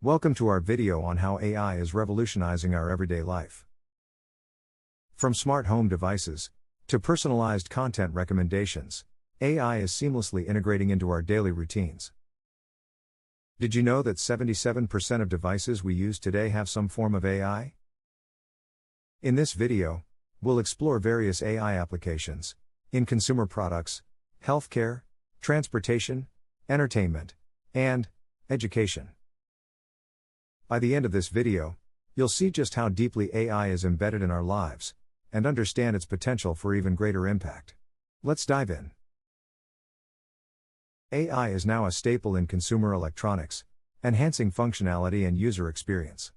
Welcome to our video on how AI is revolutionizing our everyday life. From smart home devices to personalized content recommendations, AI is seamlessly integrating into our daily routines. Did you know that 77% of devices we use today have some form of AI? In this video, we'll explore various AI applications in consumer products, healthcare, transportation, entertainment, and education. By the end of this video, you'll see just how deeply AI is embedded in our lives, and understand its potential for even greater impact. Let's dive in. AI is now a staple in consumer electronics, enhancing functionality and user experience.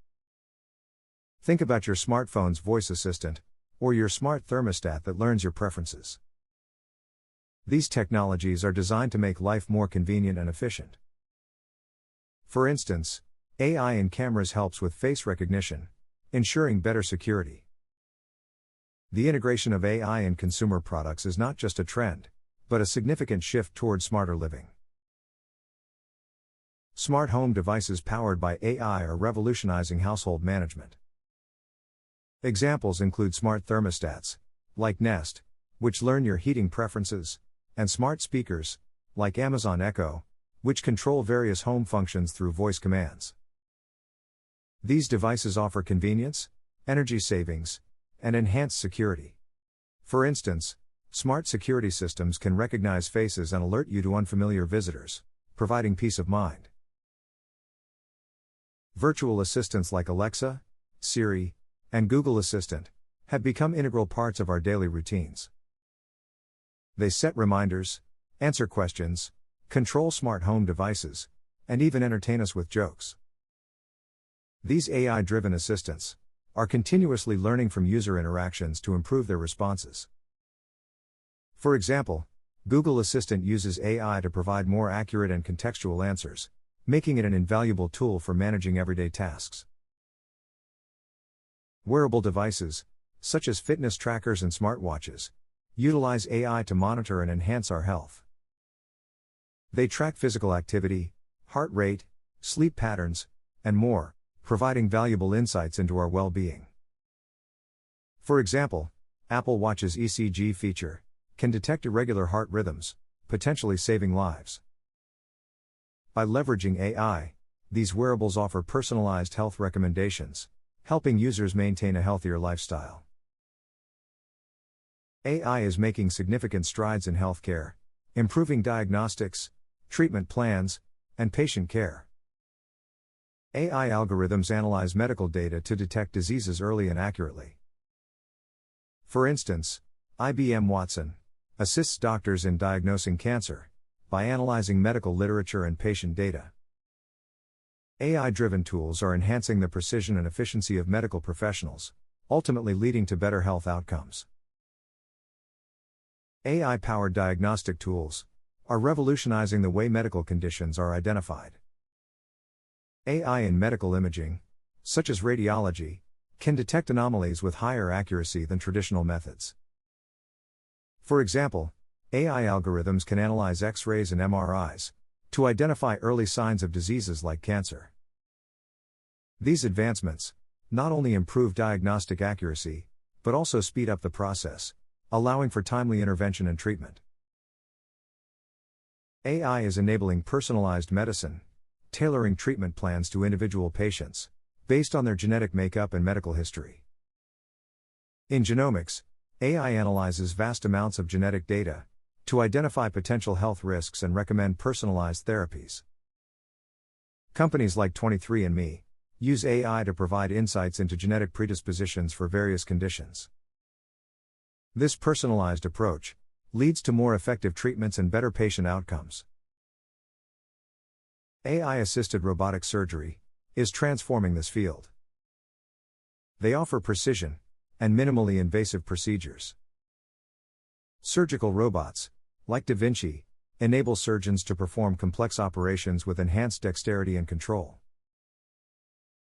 Think about your smartphone's voice assistant, or your smart thermostat that learns your preferences. These technologies are designed to make life more convenient and efficient. For instance, AI in cameras helps with face recognition, ensuring better security. The integration of AI in consumer products is not just a trend, but a significant shift toward smarter living. Smart home devices powered by AI are revolutionizing household management. Examples include smart thermostats, like Nest, which learn your heating preferences, and smart speakers, like Amazon Echo, which control various home functions through voice commands. These devices offer convenience, energy savings, and enhanced security. For instance, smart security systems can recognize faces and alert you to unfamiliar visitors, providing peace of mind. Virtual assistants like Alexa, Siri, and Google Assistant have become integral parts of our daily routines. They set reminders, answer questions, control smart home devices, and even entertain us with jokes. These AI-driven assistants are continuously learning from user interactions to improve their responses. For example, Google Assistant uses AI to provide more accurate and contextual answers, making it an invaluable tool for managing everyday tasks. Wearable devices, such as fitness trackers and smartwatches, utilize AI to monitor and enhance our health. They track physical activity, heart rate, sleep patterns, and more, providing valuable insights into our well-being. For example, Apple Watch's ECG feature can detect irregular heart rhythms, potentially saving lives. By leveraging AI, these wearables offer personalized health recommendations, helping users maintain a healthier lifestyle. AI is making significant strides in healthcare, improving diagnostics, treatment plans, and patient care. AI algorithms analyze medical data to detect diseases early and accurately. For instance, IBM Watson assists doctors in diagnosing cancer by analyzing medical literature and patient data. AI-driven tools are enhancing the precision and efficiency of medical professionals, ultimately leading to better health outcomes. AI-powered diagnostic tools are revolutionizing the way medical conditions are identified. AI in medical imaging, such as radiology, can detect anomalies with higher accuracy than traditional methods. For example, AI algorithms can analyze X-rays and MRIs to identify early signs of diseases like cancer. These advancements not only improve diagnostic accuracy, but also speed up the process, allowing for timely intervention and treatment. AI is enabling personalized medicine, tailoring treatment plans to individual patients, based on their genetic makeup and medical history. In genomics, AI analyzes vast amounts of genetic data to identify potential health risks and recommend personalized therapies. Companies like 23andMe use AI to provide insights into genetic predispositions for various conditions. This personalized approach leads to more effective treatments and better patient outcomes. AI-assisted robotic surgery is transforming this field. They offer precision and minimally invasive procedures. Surgical robots, like Da Vinci, enable surgeons to perform complex operations with enhanced dexterity and control.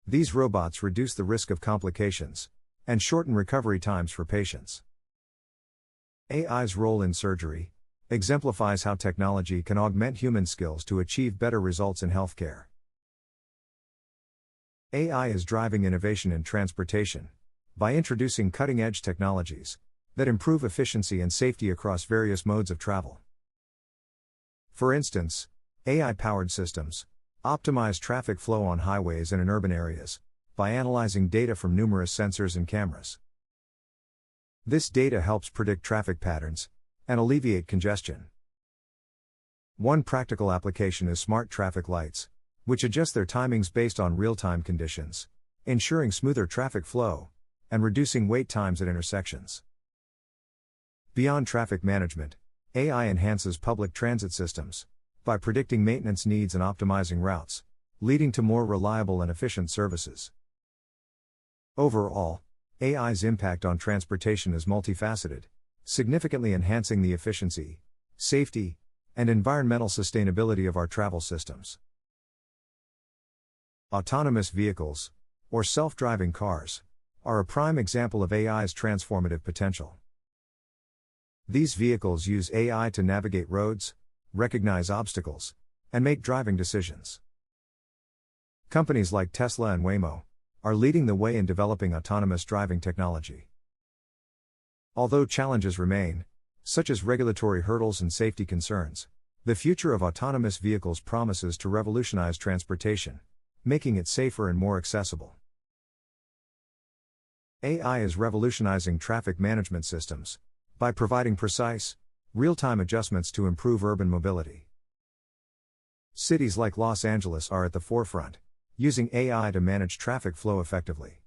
These robots reduce the risk of complications and shorten recovery times for patients. AI's role in surgery exemplifies how technology can augment human skills to achieve better results in healthcare. AI is driving innovation in transportation by introducing cutting-edge technologies that improve efficiency and safety across various modes of travel. For instance, AI-powered systems optimize traffic flow on highways and in urban areas by analyzing data from numerous sensors and cameras. This data helps predict traffic patterns and alleviate congestion. One practical application is smart traffic lights, which adjust their timings based on real-time conditions, ensuring smoother traffic flow and reducing wait times at intersections. Beyond traffic management, AI enhances public transit systems by predicting maintenance needs and optimizing routes, leading to more reliable and efficient services. Overall, AI's impact on transportation is multifaceted, significantly enhancing the efficiency, safety, and environmental sustainability of our travel systems. Autonomous vehicles, or self-driving cars, are a prime example of AI's transformative potential. These vehicles use AI to navigate roads, recognize obstacles, and make driving decisions. Companies like Tesla and Waymo are leading the way in developing autonomous driving technology. Although challenges remain, such as regulatory hurdles and safety concerns, the future of autonomous vehicles promises to revolutionize transportation, making it safer and more accessible. AI is revolutionizing traffic management systems by providing precise, real-time adjustments to improve urban mobility. Cities like Los Angeles are at the forefront, using AI to manage traffic flow effectively.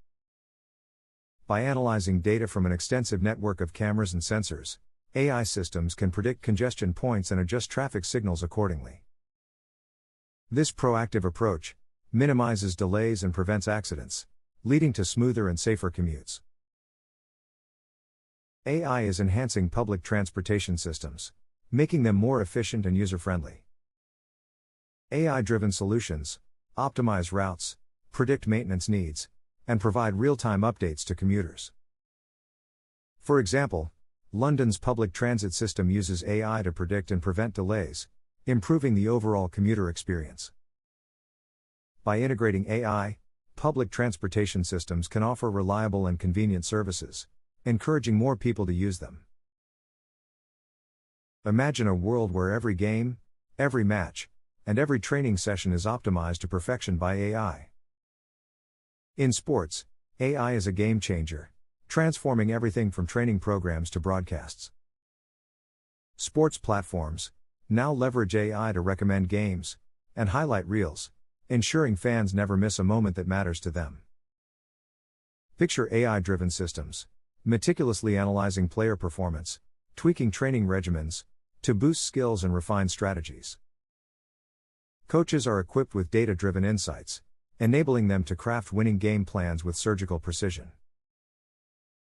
By analyzing data from an extensive network of cameras and sensors, AI systems can predict congestion points and adjust traffic signals accordingly. This proactive approach minimizes delays and prevents accidents, leading to smoother and safer commutes. AI is enhancing public transportation systems, making them more efficient and user-friendly. AI-driven solutions optimize routes, predict maintenance needs, and provide real-time updates to commuters. For example, London's public transit system uses AI to predict and prevent delays, improving the overall commuter experience. By integrating AI, public transportation systems can offer reliable and convenient services, encouraging more people to use them. Imagine a world where every game, every match, and every training session is optimized to perfection by AI. In sports, AI is a game changer, transforming everything from training programs to broadcasts. Sports platforms now leverage AI to recommend games and highlight reels, ensuring fans never miss a moment that matters to them. Picture AI-driven systems meticulously analyzing player performance, tweaking training regimens to boost skills and refine strategies. Coaches are equipped with data-driven insights, enabling them to craft winning game plans with surgical precision.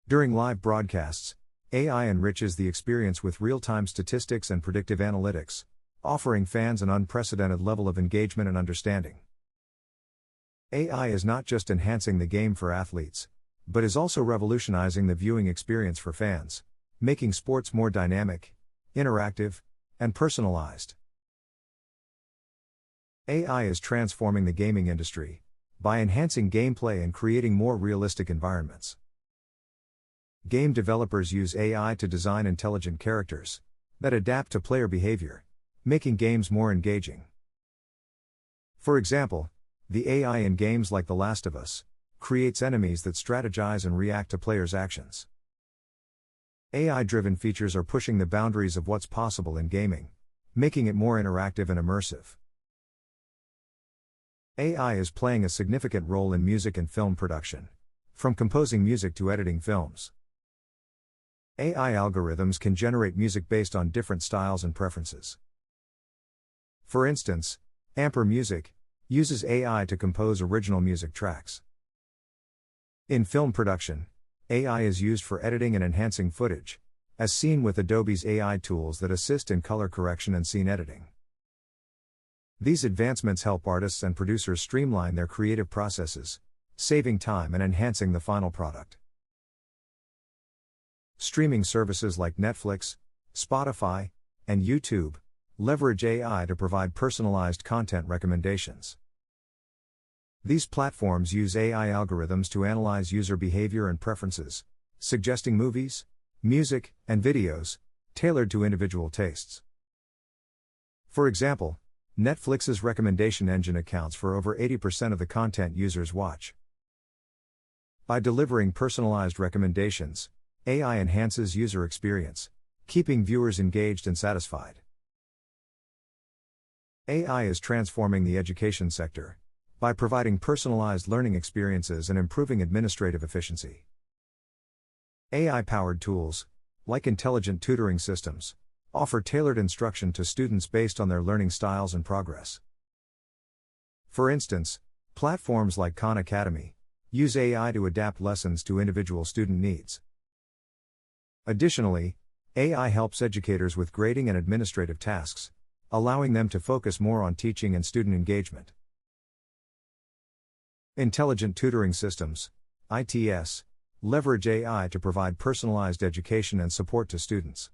During live broadcasts, AI enriches the experience with real-time statistics and predictive analytics, offering fans an unprecedented level of engagement and understanding. AI is not just enhancing the game for athletes, but is also revolutionizing the viewing experience for fans, making sports more dynamic, interactive, and personalized. AI is transforming the gaming industry by enhancing gameplay and creating more realistic environments. Game developers use AI to design intelligent characters that adapt to player behavior, making games more engaging. For example, the AI in games like The Last of Us creates enemies that strategize and react to players' actions. AI-driven features are pushing the boundaries of what's possible in gaming, making it more interactive and immersive. AI is playing a significant role in music and film production, from composing music to editing films. AI algorithms can generate music based on different styles and preferences. For instance, Amper Music uses AI to compose original music tracks. In film production, AI is used for editing and enhancing footage, as seen with Adobe's AI tools that assist in color correction and scene editing. These advancements help artists and producers streamline their creative processes, saving time and enhancing the final product. Streaming services like Netflix, Spotify, and YouTube leverage AI to provide personalized content recommendations. These platforms use AI algorithms to analyze user behavior and preferences, suggesting movies, music, and videos tailored to individual tastes. For example, Netflix's recommendation engine accounts for over 80% of the content users watch. By delivering personalized recommendations, AI enhances user experience, keeping viewers engaged and satisfied. AI is transforming the education sector by providing personalized learning experiences and improving administrative efficiency. AI-powered tools, like intelligent tutoring systems, offer tailored instruction to students based on their learning styles and progress. For instance, platforms like Khan Academy use AI to adapt lessons to individual student needs. Additionally, AI helps educators with grading and administrative tasks, allowing them to focus more on teaching and student engagement. Intelligent tutoring systems, ITS, leverage AI to provide personalized education and support to students.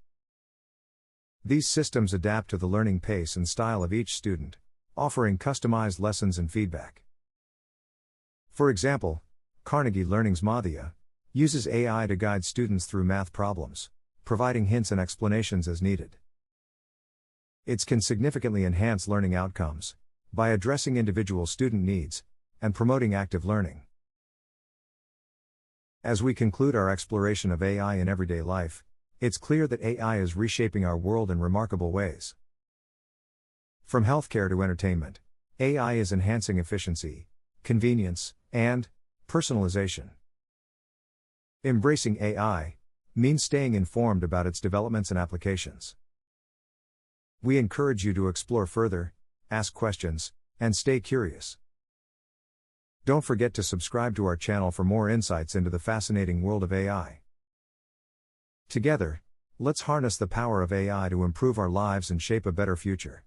These systems adapt to the learning pace and style of each student, offering customized lessons and feedback. For example, Carnegie Learning's Madhya uses AI to guide students through math problems, providing hints and explanations as needed. It can significantly enhance learning outcomes by addressing individual student needs and promoting active learning. As we conclude our exploration of AI in everyday life, it's clear that AI is reshaping our world in remarkable ways. From healthcare to entertainment, AI is enhancing efficiency, convenience, and personalization. Embracing AI means staying informed about its developments and applications. We encourage you to explore further, ask questions, and stay curious. Don't forget to subscribe to our channel for more insights into the fascinating world of AI. Together, let's harness the power of AI to improve our lives and shape a better future.